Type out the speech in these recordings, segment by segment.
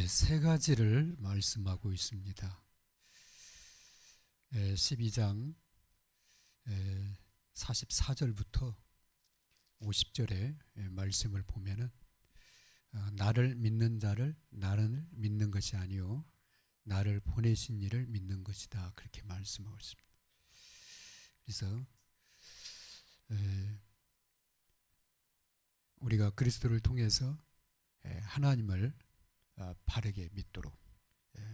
세 가지를 말씀하고 있습니다. 12장 44절부터 50절의 말씀을 보면은 나를 믿는 자를 나를 믿는 것이 아니요 나를 보내신 이를 믿는 것이다, 그렇게 말씀하고 있습니다. 그래서 우리가 그리스도를 통해서 하나님을 바르게 믿도록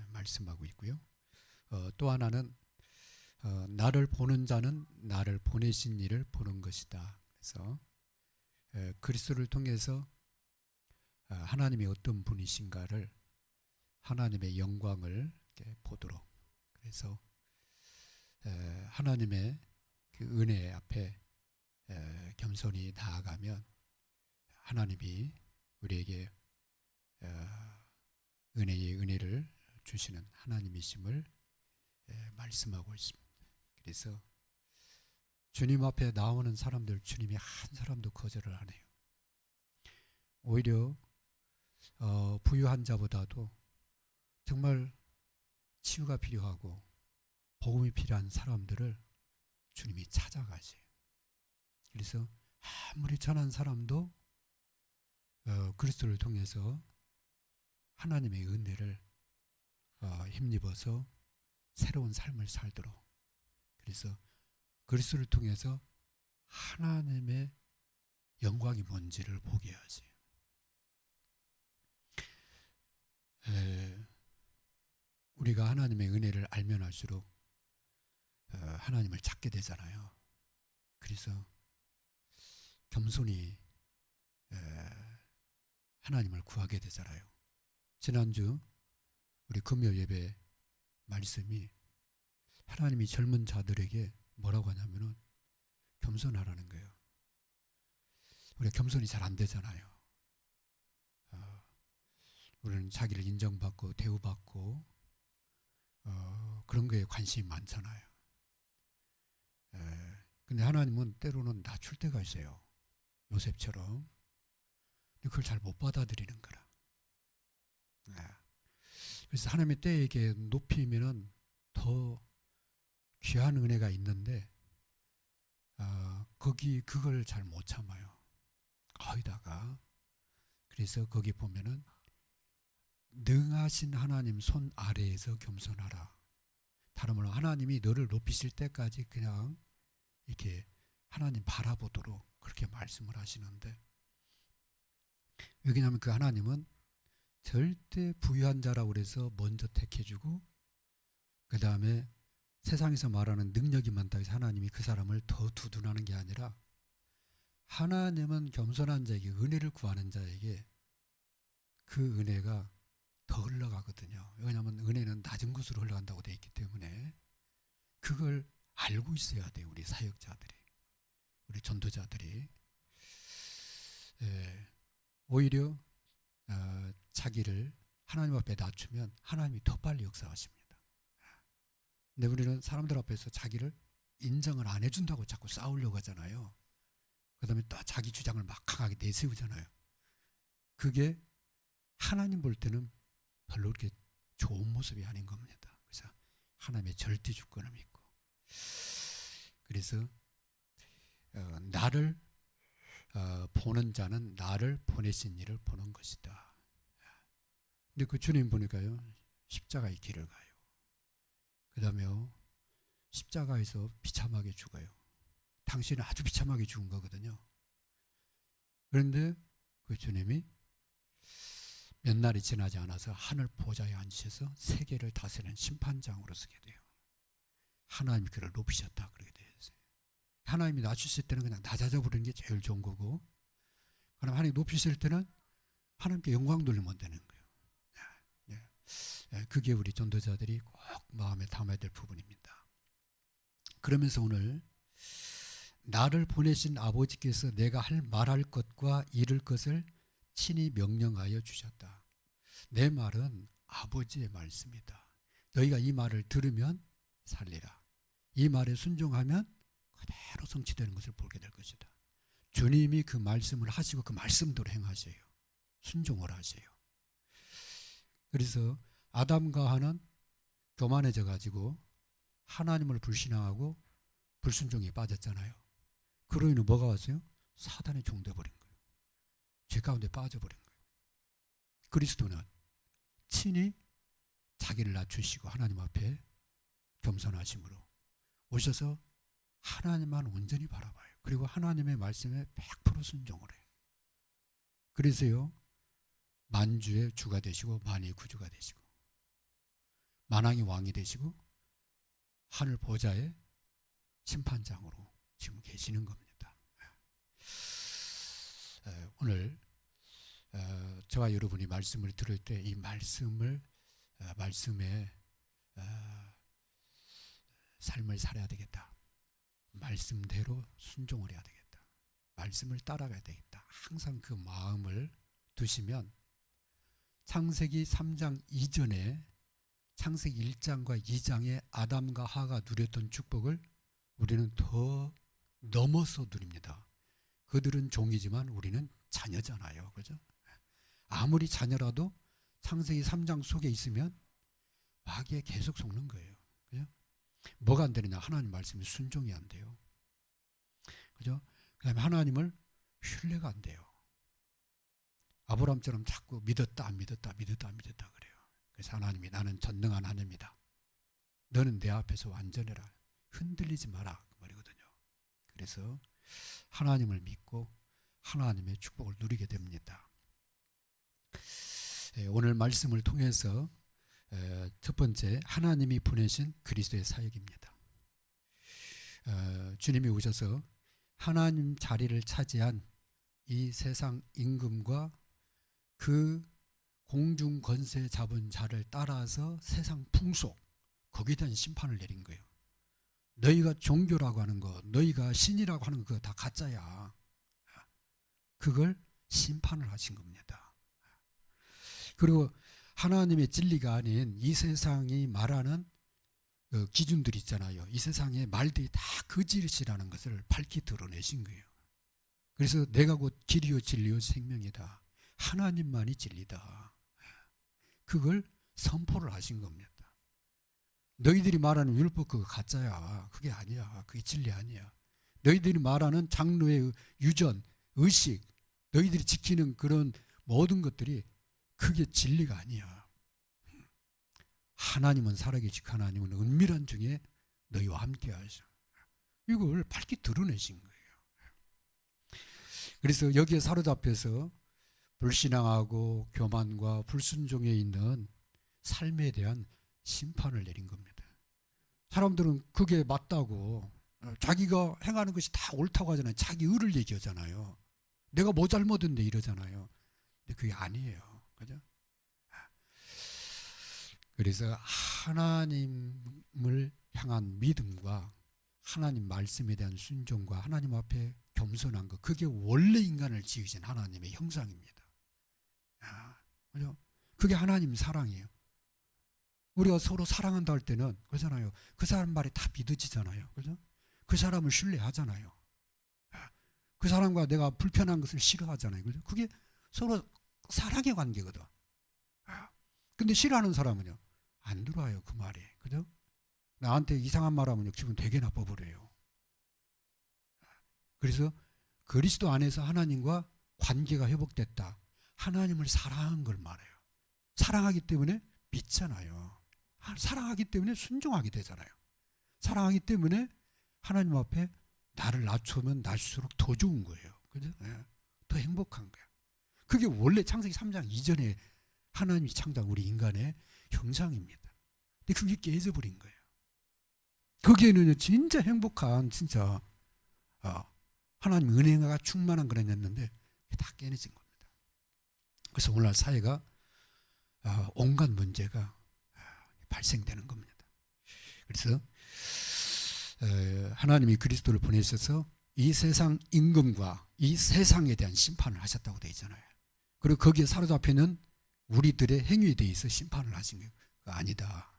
말씀하고 있고요. 또 하나는 나를 보는 자는 나를 보내신 이를 보는 것이다. 그래서 그리스도를 통해서 하나님이 어떤 분이신가를, 하나님의 영광을 보도록, 그래서 하나님의 그 은혜 앞에 겸손히 나아가면 하나님이 우리에게 은혜의 은혜를 주시는 하나님이심을 말씀하고 있습니다. 그래서 주님 앞에 나오는 사람들, 주님이 한 사람도 거절을 안 해요. 오히려 부유한 자보다도 정말 치유가 필요하고 복음이 필요한 사람들을 주님이 찾아가세요. 그래서 아무리 천한 사람도 그리스도를 통해서 하나님의 은혜를 힘입어서 새로운 삶을 살도록, 그래서 그리스도를 통해서 하나님의 영광이 뭔지를 보게 하세요. 우리가 하나님의 은혜를 알면 알수록 하나님을 찾게 되잖아요. 그래서 겸손히 하나님을 구하게 되잖아요. 지난주 우리 금요 예배 말씀이 하나님이 젊은 자들에게 뭐라고 하냐면은 겸손하라는 거예요. 우리가 겸손이 잘 안 되잖아요. 우리는 자기를 인정받고 대우받고 그런 거에 관심이 많잖아요. 근데 하나님은 때로는 낮출 때가 있어요. 요셉처럼. 근데 그걸 잘 못 받아들이는 거라. 그래서 하나님의 때에게 높이면은 더 귀한 은혜가 있는데 그걸 잘 못 참아요. 거기다가 그래서 거기 보면은 능하신 하나님 손 아래에서 겸손하라. 다른 말로 하나님이 너를 높이실 때까지 그냥 이렇게 하나님 바라보도록 그렇게 말씀을 하시는데, 왜냐하면 그 하나님은 절대 부유한 자라고 그래서 먼저 택해주고 그 다음에 세상에서 말하는 능력이 많다고 해서 하나님이 그 사람을 더 두둔하는 게 아니라, 하나님은 겸손한 자에게, 은혜를 구하는 자에게 그 은혜가 더 흘러가거든요. 왜냐하면 은혜는 낮은 곳으로 흘러간다고 되어 있기 때문에 그걸 알고 있어야 돼요. 우리 사역자들이, 우리 전도자들이. 오히려 자기를 하나님 앞에 낮추면 하나님이 더 빨리 역사하십니다. 근데 우리는 사람들 앞에서 자기를 인정을 안 해준다고 자꾸 싸우려고 하잖아요. 그 다음에 또 자기 주장을 막 강하게 내세우잖아요. 그게 하나님 볼 때는 별로 그렇게 좋은 모습이 아닌 겁니다. 그래서 하나님의 절대 주권을 믿고, 그래서 나를 보는 자는 나를 보내신 이를 보는 것이다. 근데 그 주님 보니까요, 십자가의 길을 가요. 그 다음에 십자가에서 비참하게 죽어요. 당신은 아주 비참하게 죽은 거거든요. 그런데 그 주님이 몇 날이 지나지 않아서 하늘 보좌에 앉으셔서 세계를 다스리는 심판장으로 서게 돼요. 하나님이 그를 높이셨다, 그렇게 되었어요. 하나님이 낮추실 때는 그냥 낮아져 부르는 게 제일 좋은 거고, 그럼 하나님 높이실 때는 하나님께 영광 돌리면 되는 거예요. 그게 우리 전도자들이 꼭 마음에 담아야 될 부분입니다. 그러면서 오늘 나를 보내신 아버지께서 내가 말할 것과 이룰 것을 친히 명령하여 주셨다. 내 말은 아버지의 말씀이다. 너희가 이 말을 들으면 살리라. 이 말에 순종하면 그대로 성취되는 것을 보게 될 것이다. 주님이 그 말씀을 하시고 그 말씀대로 행하세요. 순종을 하세요. 그래서 아담과 하와는 교만해져 가지고 하나님을 불신앙하고 불순종에 빠졌잖아요. 그로 인해 뭐가 왔어요? 사단의 종돼 버린 거예요. 죄 가운데 빠져버린 거예요. 그리스도는 친히 자기를 낮추시고 하나님 앞에 겸손하심으로 오셔서 하나님만 온전히 바라봐요. 그리고 하나님의 말씀에 100% 순종을 해요. 그래서요, 만주의 주가 되시고 만의 구주가 되시고 만왕의 왕이 되시고 하늘 보좌의 심판장으로 지금 계시는 겁니다. 오늘 저와 여러분이 말씀을 들을 때 이 말씀에 삶을 살아야 되겠다. 말씀대로 순종을 해야 되겠다. 말씀을 따라가야 되겠다. 항상 그 마음을 두시면 창세기 3장 이전에 창세기 1장과 2장의 아담과 하와가 누렸던 축복을 우리는 더 넘어서 누립니다. 그들은 종이지만 우리는 자녀잖아요. 그죠? 아무리 자녀라도 창세기 3장 속에 있으면 마귀에 계속 속는 거예요. 그죠? 뭐가 안 되느냐? 하나님 말씀에 순종이 안 돼요. 그죠? 그 다음에 하나님을 신뢰가 안 돼요. 아브라함처럼 자꾸 믿었다 안 믿었다 믿었다 안 믿었다 그래요. 그래서 하나님이 나는 전능한 하나님이다. 너는 내 앞에서 완전해라. 흔들리지 마라 그 말이거든요. 그래서 하나님을 믿고 하나님의 축복을 누리게 됩니다. 오늘 말씀을 통해서 첫 번째, 하나님이 보내신 그리스도의 사역입니다. 주님이 오셔서 하나님 자리를 차지한 이 세상 임금과 그 공중 권세 잡은 자를 따라서 세상 풍속, 거기에 대한 심판을 내린 거예요. 너희가 종교라고 하는 거, 너희가 신이라고 하는 거 그거 다 가짜야. 그걸 심판을 하신 겁니다. 그리고 하나님의 진리가 아닌 이 세상이 말하는 기준들이 있잖아요. 이 세상의 말들이 다 거짓이라는 것을 밝히 드러내신 거예요. 그래서 내가 곧 길이요 진리요 생명이다. 하나님만이 진리다. 그걸 선포를 하신 겁니다. 너희들이 말하는 율법 그거 가짜야. 그게 아니야. 그게 진리 아니야. 너희들이 말하는 장로의 유전, 의식, 너희들이 지키는 그런 모든 것들이 그게 진리가 아니야. 하나님은 살아계시고 하나님은 은밀한 중에 너희와 함께 하셔. 이걸 밝히 드러내신 거예요. 그래서 여기에 사로잡혀서 불신앙하고 교만과 불순종에 있는 삶에 대한 심판을 내린 겁니다. 사람들은 그게 맞다고 자기가 행하는 것이 다 옳다고 하잖아요. 자기 의를 얘기하잖아요. 내가 뭐 잘못했는데 이러잖아요. 근데 그게 아니에요. 그죠? 그래서 하나님을 향한 믿음과 하나님 말씀에 대한 순종과 하나님 앞에 겸손한 것, 그게 원래 인간을 지으신 하나님의 형상입니다. 그죠? 그게 하나님 사랑이에요. 우리가 서로 사랑한다 할 때는 그러잖아요. 그 사람 말이 다 믿어지잖아요. 그죠? 그 사람을 신뢰하잖아요. 그 사람과 내가 불편한 것을 싫어하잖아요. 그죠? 그게 서로 사랑의 관계거든. 근데 싫어하는 사람은요, 안 들어와요. 그 말이. 그죠? 나한테 이상한 말 하면요, 기분 되게 나빠버려요. 그래서 그리스도 안에서 하나님과 관계가 회복됐다. 하나님을 사랑한 걸 말해요. 사랑하기 때문에 믿잖아요. 사랑하기 때문에 순종하게 되잖아요. 사랑하기 때문에 하나님 앞에 나를 낮추면 낮출수록 더 좋은 거예요. 그죠? 네. 더 행복한 거예요. 그게 원래 창세기 3장 이전에 하나님이 창조한 우리 인간의 형상입니다. 근데 그게 깨져버린 거예요. 거기에는 진짜 행복한, 진짜 하나님 은혜가 충만한 그런 였는데 다 깨어진 겁니다. 그래서 오늘날 사회가 온갖 문제가 발생되는 겁니다. 그래서 하나님이 그리스도를 보내셔서 이 세상 임금과 이 세상에 대한 심판을 하셨다고 되어 있잖아요. 그리고 거기에 사로잡히는 우리들의 행위에 대해서 심판을 하신 게 아니다.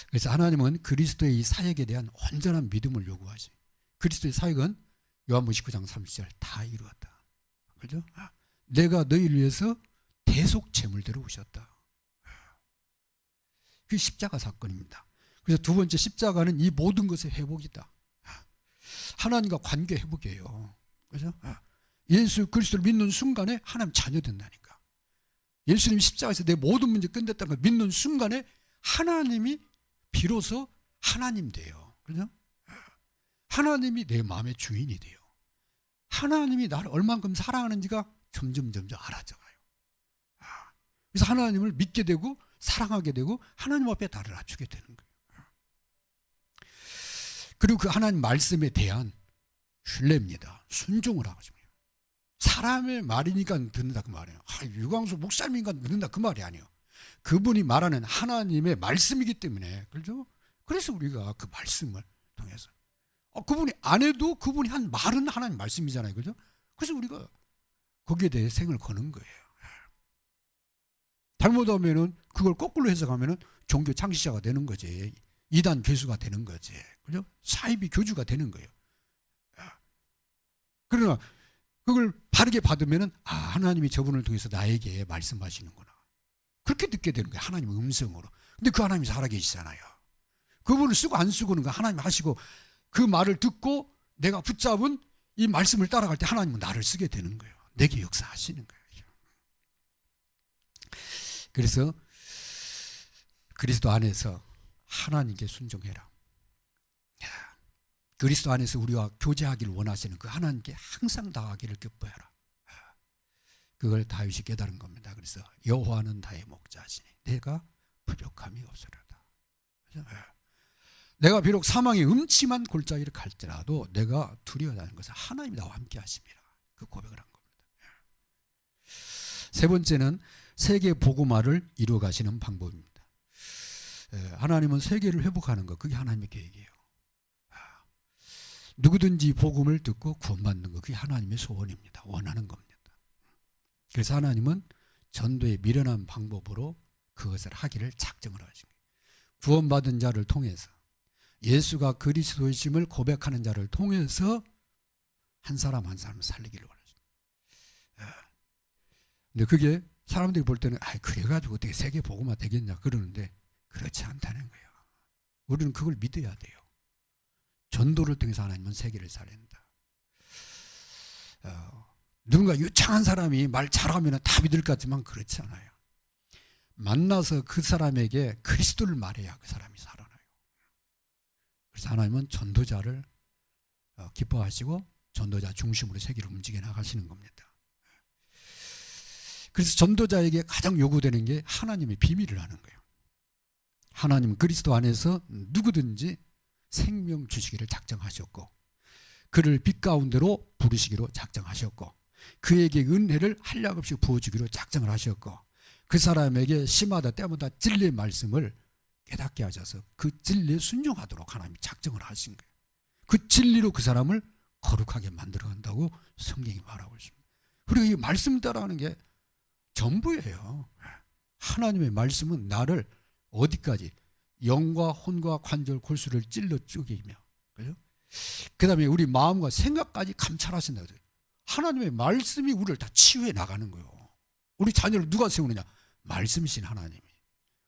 그래서 하나님은 그리스도의 이 사역에 대한 온전한 믿음을 요구하지. 그리스도의 사역은 요한복음 19장 30절 다 이루었다. 그죠? 내가 너희를 위해서 계속 제물대로 오셨다. 그게 십자가 사건입니다. 그래서 두 번째 십자가는 이 모든 것의 회복이다. 하나님과 관계 회복이에요. 그죠? 예수 그리스도를 믿는 순간에 하나님 자녀 된다니까. 예수님 십자가에서 내 모든 문제 끝냈다는 걸 믿는 순간에 하나님이 비로소 하나님 돼요. 그죠? 하나님이 내 마음의 주인이 돼요. 하나님이 나를 얼만큼 사랑하는지가 점점 알아져가요. 그래서 하나님을 믿게 되고 사랑하게 되고 하나님 앞에 나를 낮추게 되는 거예요. 그리고 그 하나님 말씀에 대한 신뢰입니다. 순종을 하고 싶어요. 사람의 말이니까 듣는다 그 말이에요. 유광수 목사님이니까 듣는다 그 말이 아니에요. 그분이 말하는 하나님의 말씀이기 때문에, 그렇죠? 그래서 우리가 그 말씀을 통해서 그분이 안 해도 그분이 한 말은 하나님 말씀이잖아요, 그렇죠? 그래서 우리가 거기에 대해 생을 거는 거예요. 잘못하면은 그걸 거꾸로 해석하면은 종교 창시자가 되는 거지, 이단 괴수가 되는 거지, 그죠? 사이비 교주가 되는 거예요. 그러나 그걸 바르게 받으면은 하나님이 저분을 통해서 나에게 말씀하시는구나. 그렇게 듣게 되는 거예요, 하나님의 음성으로. 근데 그 하나님이 살아계시잖아요. 그분을 쓰고 안 쓰고는 그 하나님 하시고, 그 말을 듣고 내가 붙잡은 이 말씀을 따라갈 때 하나님은 나를 쓰게 되는 거예요. 내게 역사하시는 거예요. 그래서 그리스도 안에서 하나님께 순종해라. 그리스도 안에서 우리와 교제하기를 원하시는 그 하나님께 항상 다하기를 기뻐해라. 그걸 다윗이 깨달은 겁니다. 그래서 여호와는 나의 목자시니 내가 부족함이 없으리로다. 내가 비록 사망의 음침한 골짜기를 갈지라도 내가 두려워하는 것은 하나님이 나와 함께 하심이라. 그 고백을 한 겁니다. 세 번째는 세계 복음화를 이루어 가시는 방법입니다. 하나님은 세계를 회복하는 것, 그게 하나님의 계획이에요. 누구든지 복음을 듣고 구원받는 것, 그게 하나님의 소원입니다. 원하는 겁니다. 그래서 하나님은 전도의 미련한 방법으로 그것을 하기를 작정을 하십니다. 구원받은 자를 통해서, 예수가 그리스도이심을 고백하는 자를 통해서 한 사람 한 사람을 살리기를 원하십니다. 근데 그게 사람들이 볼 때는 그래가지고 어떻게 세계 복음화 되겠냐 그러는데, 그렇지 않다는 거예요. 우리는 그걸 믿어야 돼요. 전도를 통해서 하나님은 세계를 살린다. 누군가 유창한 사람이 말 잘하면 다 믿을 것 같지만 그렇지 않아요. 만나서 그 사람에게 그리스도를 말해야 그 사람이 살아나요. 그래서 하나님은 전도자를 기뻐하시고 전도자 중심으로 세계를 움직여 나가시는 겁니다. 그래서 전도자에게 가장 요구되는 게 하나님의 비밀을 아는 거예요. 하나님은 그리스도 안에서 누구든지 생명 주시기를 작정하셨고, 그를 빛 가운데로 부르시기로 작정하셨고, 그에게 은혜를 한량없이 부어주기로 작정을 하셨고, 그 사람에게 시마다 때마다 진리의 말씀을 깨닫게 하셔서 그 진리에 순종하도록 하나님이 작정을 하신 거예요. 그 진리로 그 사람을 거룩하게 만들어 간다고 성경이 말하고 있습니다. 그리고 이 말씀 따라하는 게 전부예요. 하나님의 말씀은 나를 어디까지, 영과 혼과 관절 골수를 찔러 쪼개며, 그죠? 그 다음에 우리 마음과 생각까지 감찰하신다. 하나님의 말씀이 우리를 다 치유해 나가는 거예요. 우리 자녀를 누가 세우느냐? 말씀이신 하나님이.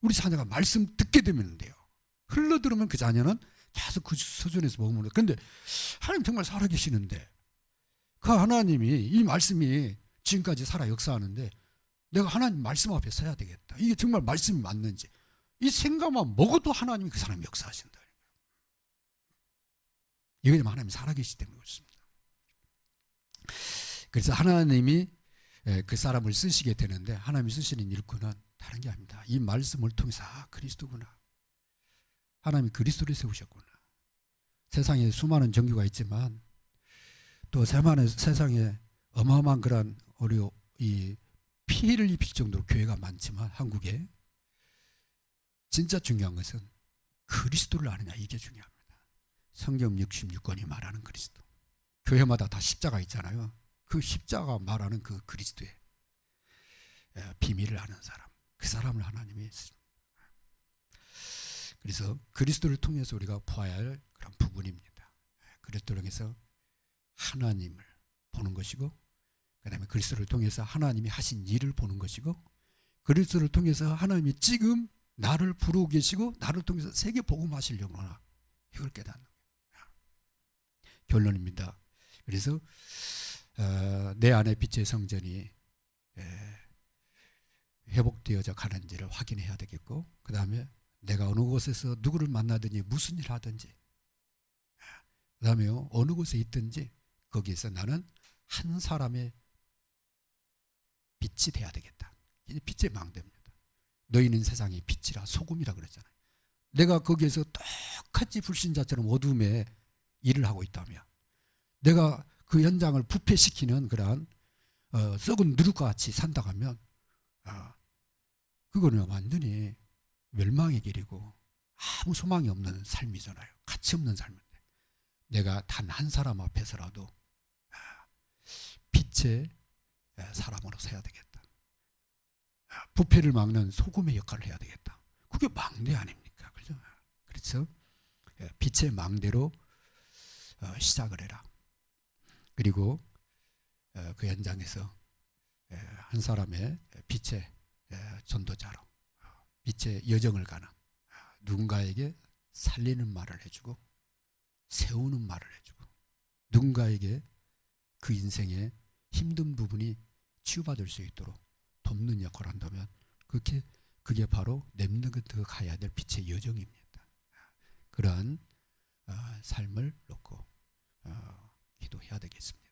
우리 자녀가 말씀 듣게 되면 돼요. 흘러들으면 그 자녀는 계속 그 수준에서 머무르는. 그런데 하나님 정말 살아계시는데, 그 하나님이, 이 말씀이 지금까지 살아 역사하는데 내가 하나님 말씀 앞에 서야 되겠다. 이게 정말 말씀이 맞는지, 이 생각만 먹어도 하나님이 그 사람이 역사하신다. 이게 하나님이 살아계시기 때문에 그렇습니다. 그래서 하나님이 그 사람을 쓰시게 되는데, 하나님이 쓰시는 일꾼은 다른 게 아닙니다. 이 말씀을 통해서 그리스도구나, 하나님이 그리스도를 세우셨구나. 세상에 수많은 종교가 있지만 또 세상에 어마어마한 그런 이 피해를 입힐 정도로 교회가 많지만, 한국에 진짜 중요한 것은 그리스도를 아느냐, 이게 중요합니다. 성경 66권이 말하는 그리스도. 교회마다 다 십자가 있잖아요. 그 십자가 말하는 그 그리스도의 비밀을 아는 사람, 그 사람을 하나님이 했습니다. 그래서 그리스도를 통해서 우리가 보아야 할 그런 부분입니다. 그리스도를 통해서 하나님을 보는 것이고, 그 다음에 그리스도를 통해서 하나님이 하신 일을 보는 것이고, 그리스도를 통해서 하나님이 지금 나를 부르고 계시고 나를 통해서 세계 복음하시려고 하나, 이걸 깨닫는 거예요. 결론입니다. 그래서 내 안에 빛의 성전이 회복되어져 가는지를 확인해야 되겠고, 그 다음에 내가 어느 곳에서 누구를 만나든지 무슨 일을 하든지, 그 다음에 어느 곳에 있든지 거기에서 나는 한 사람의 빛이 돼야 되겠다. 이게 빛의 망대입니다. 너희는 세상의 빛이라 소금이라 그랬잖아요. 내가 거기에서 똑같이 불신자처럼 어둠에 일을 하고 있다면, 내가 그 현장을 부패시키는 그러한 썩은 누룩과 같이 산다 하면 그거는 완전히 멸망의 길이고 아무 소망이 없는 삶이잖아요. 가치 없는 삶인데, 내가 단 한 사람 앞에서라도 빛의 사람으로 서야 되겠다. 부패를 막는 소금의 역할을 해야 되겠다. 그게 망대 아닙니까? 그죠? 그래서 빛의 망대로 시작을 해라. 그리고 그 현장에서 한 사람의 빛의 전도자로 빛의 여정을 가는, 누군가에게 살리는 말을 해주고 세우는 말을 해주고 누군가에게 그 인생의 힘든 부분이 치유받을 수 있도록 돕는 역할을 한다면 그게 바로 렘넌트 가야 될 빛의 여정입니다. 그러한 삶을 놓고 기도해야 되겠습니다.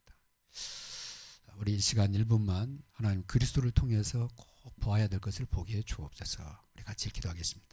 우리 이 시간 1분만 하나님 그리스도를 통해서 꼭 보아야 될 것을 보게 주옵소서. 우리 같이 기도하겠습니다.